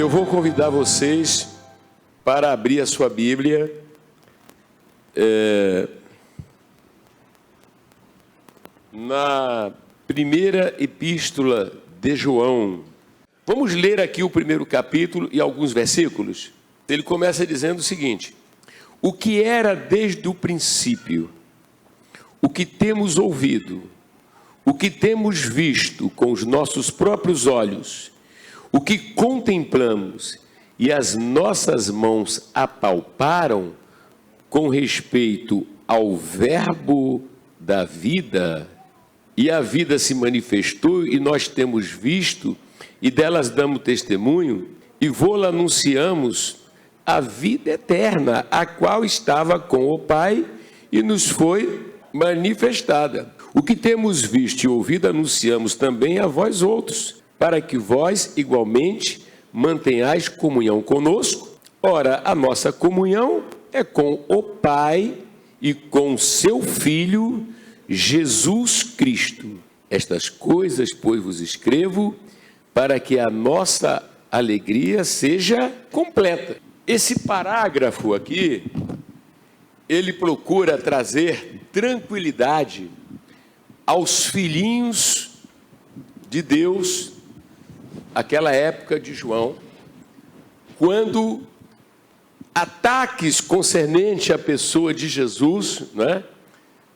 Eu vou convidar vocês para abrir a sua Bíblia na primeira epístola de João. Vamos ler aqui o primeiro capítulo e alguns versículos. Ele começa dizendo o seguinte: o que era desde o princípio, o que temos ouvido, o que temos visto com os nossos próprios olhos, o que contemplamos e as nossas mãos apalparam com respeito ao Verbo da vida, e a vida se manifestou e nós temos visto e delas damos testemunho, e vô-la anunciamos a vida eterna, a qual estava com o Pai e nos foi manifestada. O que temos visto e ouvido anunciamos também a vós outros, para que vós igualmente mantenhais comunhão conosco. Ora, a nossa comunhão é com o Pai e com seu Filho, Jesus Cristo. Estas coisas, pois, vos escrevo, para que a nossa alegria seja completa. Esse parágrafo aqui, ele procura trazer tranquilidade aos filhinhos de Deus, aquela época de João, quando ataques concernentes à pessoa de Jesus, né?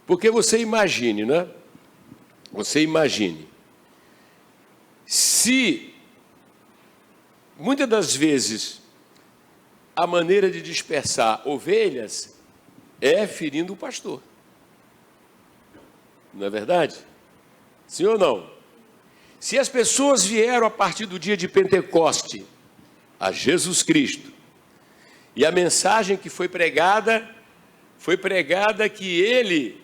Porque você imagine, né? Você imagine, se muitas das vezes a maneira de dispersar ovelhas é ferindo o pastor, não é verdade? Sim ou não? Se as pessoas vieram a partir do dia de Pentecoste a Jesus Cristo, e a mensagem que foi pregada que ele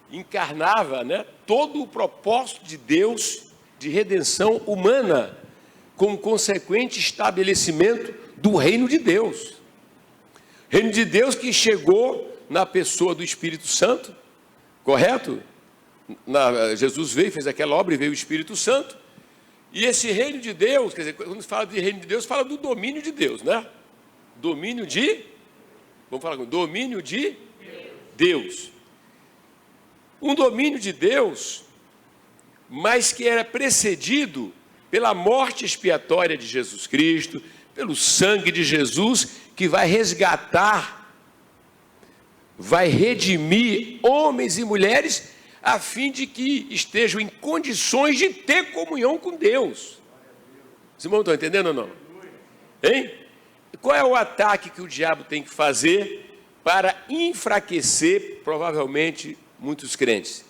encarnava, né, todo o propósito de Deus de redenção humana, com consequente estabelecimento do reino de Deus. Reino de Deus que chegou na pessoa do Espírito Santo, correto? Jesus veio, fez aquela obra e veio o Espírito Santo. E esse reino de Deus, quer dizer, quando se fala de reino de Deus, fala do domínio de Deus, né? Domínio de, vamos falar com domínio de Deus. Um domínio de Deus, mas que era precedido pela morte expiatória de Jesus Cristo, pelo sangue de Jesus, que vai resgatar, vai redimir homens e mulheres, a fim de que estejam em condições de ter comunhão com Deus. Os irmãos estão entendendo ou não? Hein? Qual é o ataque que o diabo tem que fazer para enfraquecer, provavelmente, muitos crentes?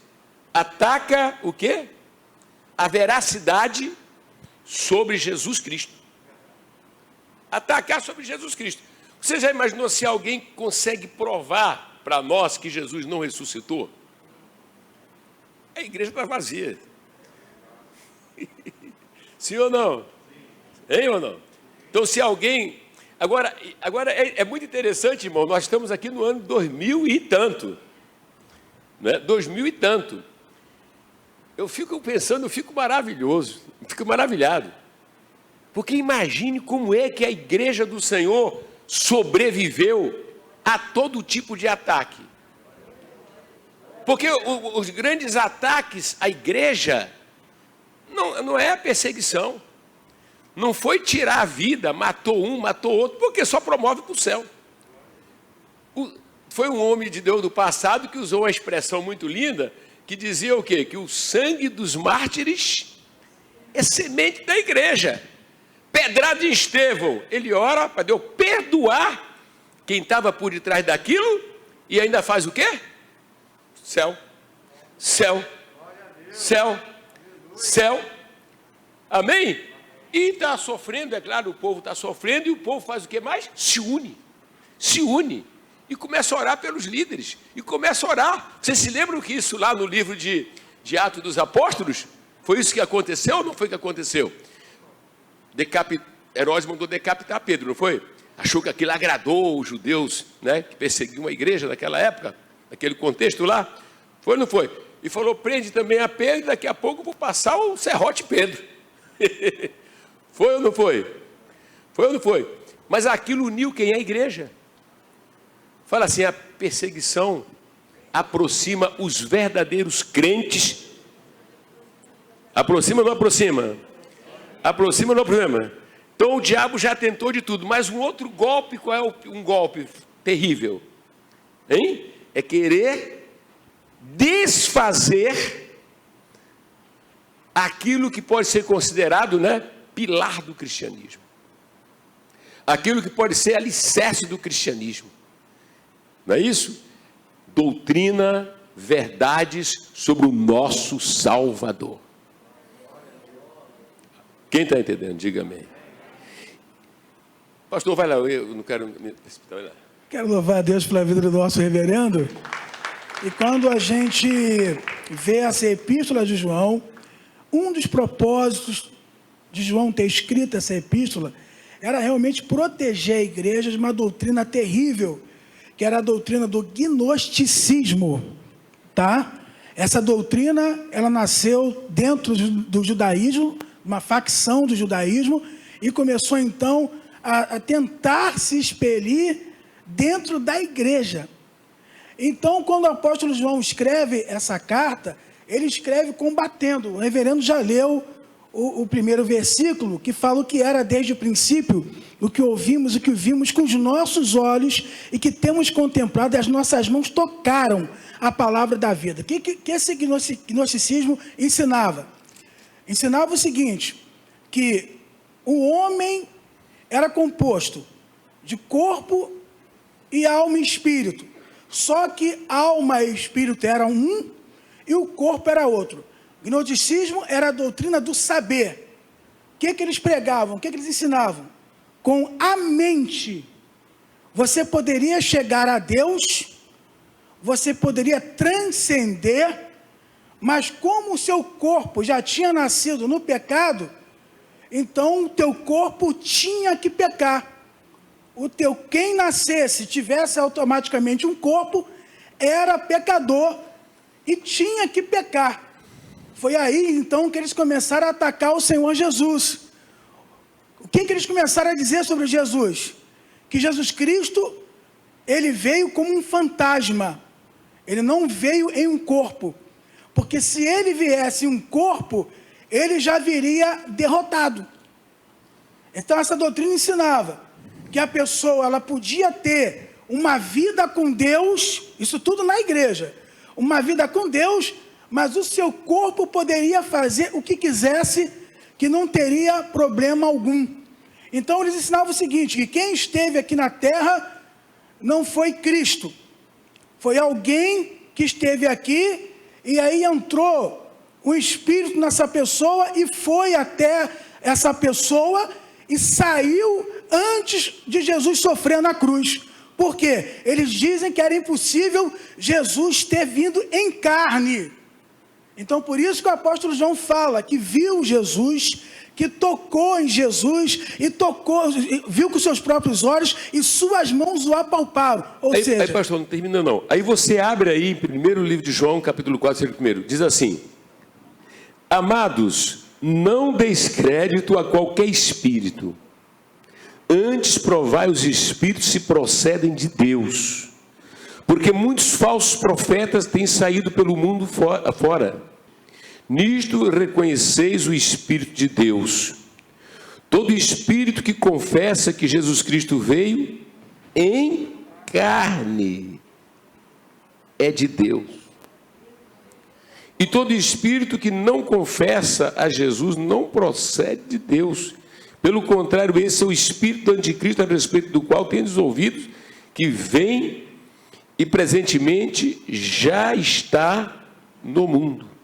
Ataca o quê? A veracidade sobre Jesus Cristo. Atacar sobre Jesus Cristo. Você já imaginou se alguém consegue provar para nós que Jesus não ressuscitou? A igreja está vazia. Sim ou não? Hein ou não? Então, se alguém... Agora é muito interessante, irmão, nós estamos aqui no ano 2000 e tanto. Né? 2000 e tanto. Eu fico pensando, eu fico maravilhoso, fico maravilhado. Porque imagine como é que a igreja do Senhor sobreviveu a todo tipo de ataque. Porque os grandes ataques à igreja não é a perseguição. Não foi tirar a vida, matou um, matou outro, porque só promove para o céu. Foi um homem de Deus do passado que usou uma expressão muito linda, que dizia o quê? Que o sangue dos mártires é semente da igreja. Pedrada de Estevão, ele ora para Deus perdoar quem estava por detrás daquilo, e ainda faz o quê? Céu, céu, céu, céu, amém? E está sofrendo, é claro, o povo está sofrendo, e o povo faz o que mais? Se une, e começa a orar pelos líderes, e começa a orar. Vocês se lembram que isso lá no livro de Atos dos Apóstolos, foi isso que aconteceu ou não foi que aconteceu? Herodes mandou decapitar Pedro, não foi? Achou que aquilo agradou os judeus, né, que perseguiam a igreja naquela época, naquele contexto lá. Foi ou não foi? E falou, prende também a Pedro, daqui a pouco eu vou passar o serrote Pedro. Foi ou não foi? Foi ou não foi? Mas aquilo uniu quem? A igreja. Fala assim, a perseguição aproxima os verdadeiros crentes. Aproxima ou não aproxima? Aproxima ou não aproxima? Então o diabo já tentou de tudo, mas um outro golpe, qual é um golpe terrível? Hein? É querer desfazer aquilo que pode ser considerado, né, pilar do cristianismo. Aquilo que pode ser alicerce do cristianismo. Não é isso? Doutrina, verdades sobre o nosso Salvador. Quem está entendendo? Diga amém. Pastor, vai lá, eu não quero me precipitar, vai lá. Quero louvar a Deus pela vida do nosso reverendo. E quando a gente vê essa epístola de João, um dos propósitos de João ter escrito essa epístola era realmente proteger a igreja de uma doutrina terrível, que era a doutrina do gnosticismo, tá? Essa doutrina, ela nasceu dentro do judaísmo, uma facção do judaísmo, e começou então a tentar se expelir dentro da igreja. Então, quando o apóstolo João escreve essa carta, ele escreve combatendo. O reverendo já leu o primeiro versículo, que fala o que era desde o princípio, o que ouvimos, o que vimos com os nossos olhos e que temos contemplado, e as nossas mãos tocaram a palavra da vida. O que esse gnosticismo ensinava? Ensinava o seguinte, que o homem era composto de corpo e alma e espírito. Só que alma e espírito eram um e o corpo era outro. O gnosticismo era a doutrina do saber. O que eles pregavam? O que eles ensinavam? Com a mente, você poderia chegar a Deus, você poderia transcender, mas como o seu corpo já tinha nascido no pecado, então o teu corpo tinha que pecar. Quem nascesse, tivesse automaticamente um corpo, era pecador e tinha que pecar. Foi aí então que eles começaram a atacar o Senhor Jesus. O que eles começaram a dizer sobre Jesus? Que Jesus Cristo, ele veio como um fantasma, ele não veio em um corpo, porque se ele viesse em um corpo, ele já viria derrotado. Então essa doutrina ensinava que a pessoa, ela podia ter uma vida com Deus, isso tudo na igreja, uma vida com Deus, mas o seu corpo poderia fazer o que quisesse, que não teria problema algum. Então eles ensinavam o seguinte, que quem esteve aqui na terra não foi Cristo, foi alguém que esteve aqui, e aí entrou um espírito nessa pessoa, e foi até essa pessoa, e saiu antes de Jesus sofrer na cruz. Por quê? Eles dizem que era impossível Jesus ter vindo em carne. Então, por isso que o apóstolo João fala que viu Jesus, que tocou em Jesus, e viu com seus próprios olhos, e suas mãos o apalparam. Aí, pastor, não termina não. Aí você abre aí, em primeiro livro de João, capítulo 4, versículo 1, diz assim: amados, não deis crédito a qualquer espírito, antes provai os espíritos se procedem de Deus, porque muitos falsos profetas têm saído pelo mundo fora. Nisto reconheceis o Espírito de Deus. Todo espírito que confessa que Jesus Cristo veio em carne é de Deus. E todo espírito que não confessa a Jesus não procede de Deus. Pelo contrário, esse é o espírito do anticristo, a respeito do qual tendes ouvido, que vem e presentemente já está no mundo.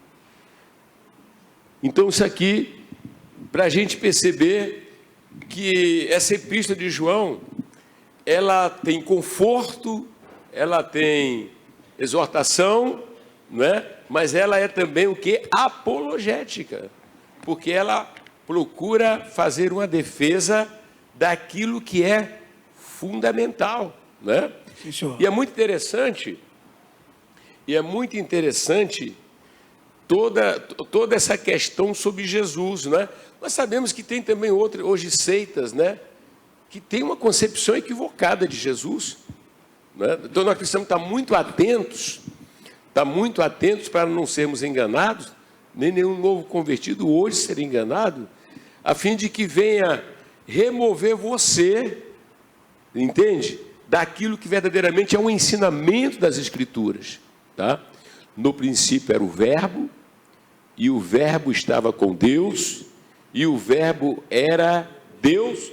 Então isso aqui, para a gente perceber que essa epístola de João, ela tem conforto, ela tem exortação, não é? Mas ela é também o que? Apologética, porque ela procura fazer uma defesa daquilo que é fundamental, né? Sim, e é muito interessante toda essa questão sobre Jesus, né? Nós sabemos que tem também hoje seitas, né? que tem uma concepção equivocada de Jesus, né? Então nós precisamos estar muito atentos para não sermos enganados, nem nenhum novo convertido hoje ser enganado, a fim de que venha remover você, entende? Daquilo que verdadeiramente é um ensinamento das Escrituras, tá? No princípio era o Verbo, e o Verbo estava com Deus, e o Verbo era Deus.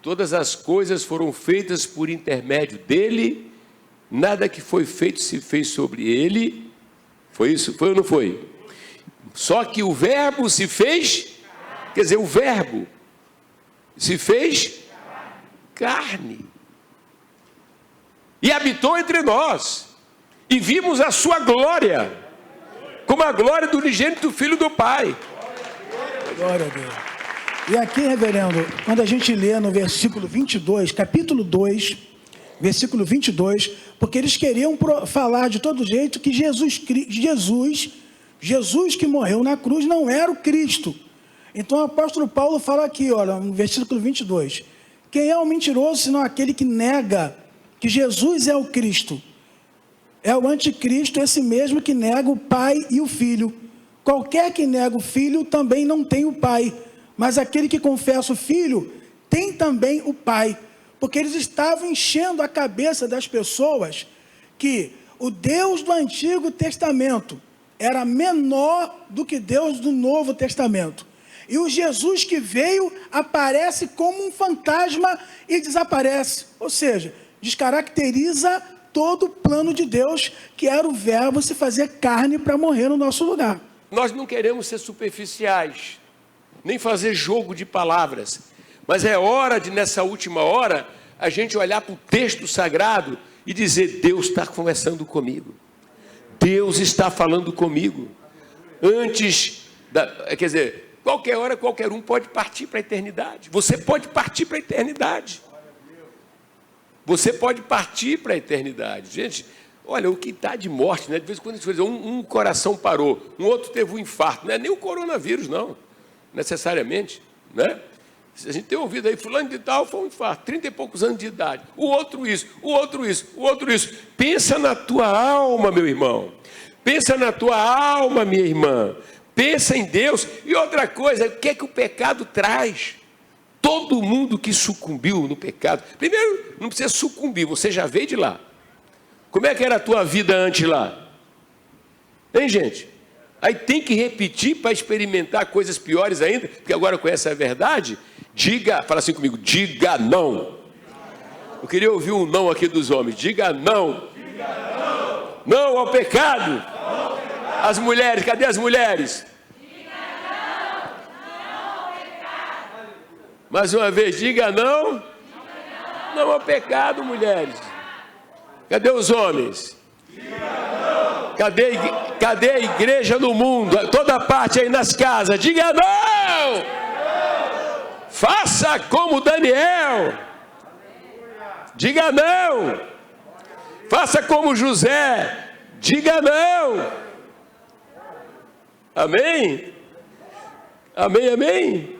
Todas as coisas foram feitas por intermédio dele, nada que foi feito se fez sobre ele. Foi isso? Foi ou não foi? Só que o Verbo se fez, quer dizer, o Verbo se fez carne e habitou entre nós, e vimos a sua glória, como a glória do unigênito Filho do Pai. Glória a Deus. E aqui, reverendo, quando a gente lê no versículo 22, capítulo 2, versículo 22, porque eles queriam falar de todo jeito que Jesus que morreu na cruz não era o Cristo. Então o apóstolo Paulo fala aqui, olha, no versículo 22, quem é o mentiroso senão aquele que nega que Jesus é o Cristo? É o anticristo, esse mesmo que nega o Pai e o Filho. Qualquer que nega o Filho também não tem o Pai, mas aquele que confessa o Filho tem também o Pai. Porque eles estavam enchendo a cabeça das pessoas que o Deus do Antigo Testamento era menor do que Deus do Novo Testamento. E o Jesus que veio aparece como um fantasma e desaparece. Ou seja, descaracteriza todo o plano de Deus, que era o Verbo se fazer carne para morrer no nosso lugar. Nós não queremos ser superficiais, nem fazer jogo de palavras. Mas é hora de, nessa última hora, a gente olhar para o texto sagrado e dizer, Deus está conversando comigo. Deus está falando comigo. Quer dizer, qualquer hora, qualquer um pode partir para a eternidade. Você pode partir para a eternidade. Você pode partir para a eternidade. Gente, olha, o que está de morte, né? De vez em quando a gente vai dizer, um coração parou, um outro teve um infarto. Não é nem o coronavírus, não, necessariamente, né? A gente tem ouvido aí, fulano de tal foi um infarto, 30 e poucos anos de idade, o outro isso, o outro isso, o outro isso. Pensa na tua alma, meu irmão. Pensa na tua alma, minha irmã. Pensa em Deus. E outra coisa, o que é que o pecado traz? Todo mundo que sucumbiu no pecado, primeiro, não precisa sucumbir, você já veio de lá. Como é que era a tua vida antes lá? Hein, gente? Aí tem que repetir para experimentar coisas piores ainda, porque agora conhece a verdade. Diga, fala assim comigo, diga não. Eu queria ouvir um não aqui dos homens. Diga não. Diga não. Não ao pecado. Não ao pecado. As mulheres, cadê as mulheres? Diga não. Não ao pecado. Mais uma vez, diga não. Diga não. Não ao pecado, mulheres. Cadê os homens? Diga não. Cadê a igreja no mundo? Toda parte aí nas casas. Diga não. Faça como Daniel. Diga não. Faça como José. Diga não. Amém? Amém, amém?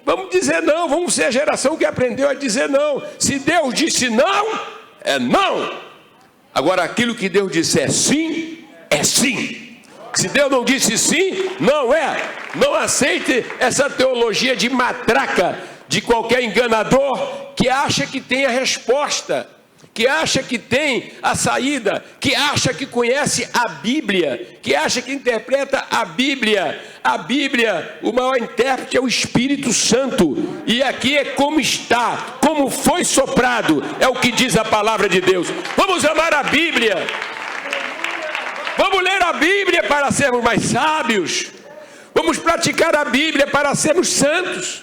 Vamos dizer não. Vamos ser a geração que aprendeu a dizer não. Se Deus disse não, é não. Agora aquilo que Deus disser sim, é sim. Se Deus não disse sim, não é. Não aceite essa teologia de matraca de qualquer enganador que acha que tem a resposta, que acha que tem a saída, que acha que conhece a Bíblia, que acha que interpreta a Bíblia. A Bíblia, o maior intérprete é o Espírito Santo. E aqui é como está, como foi soprado, é o que diz a palavra de Deus. Vamos amar a Bíblia. Vamos ler a Bíblia para sermos mais sábios. Vamos praticar a Bíblia para sermos santos.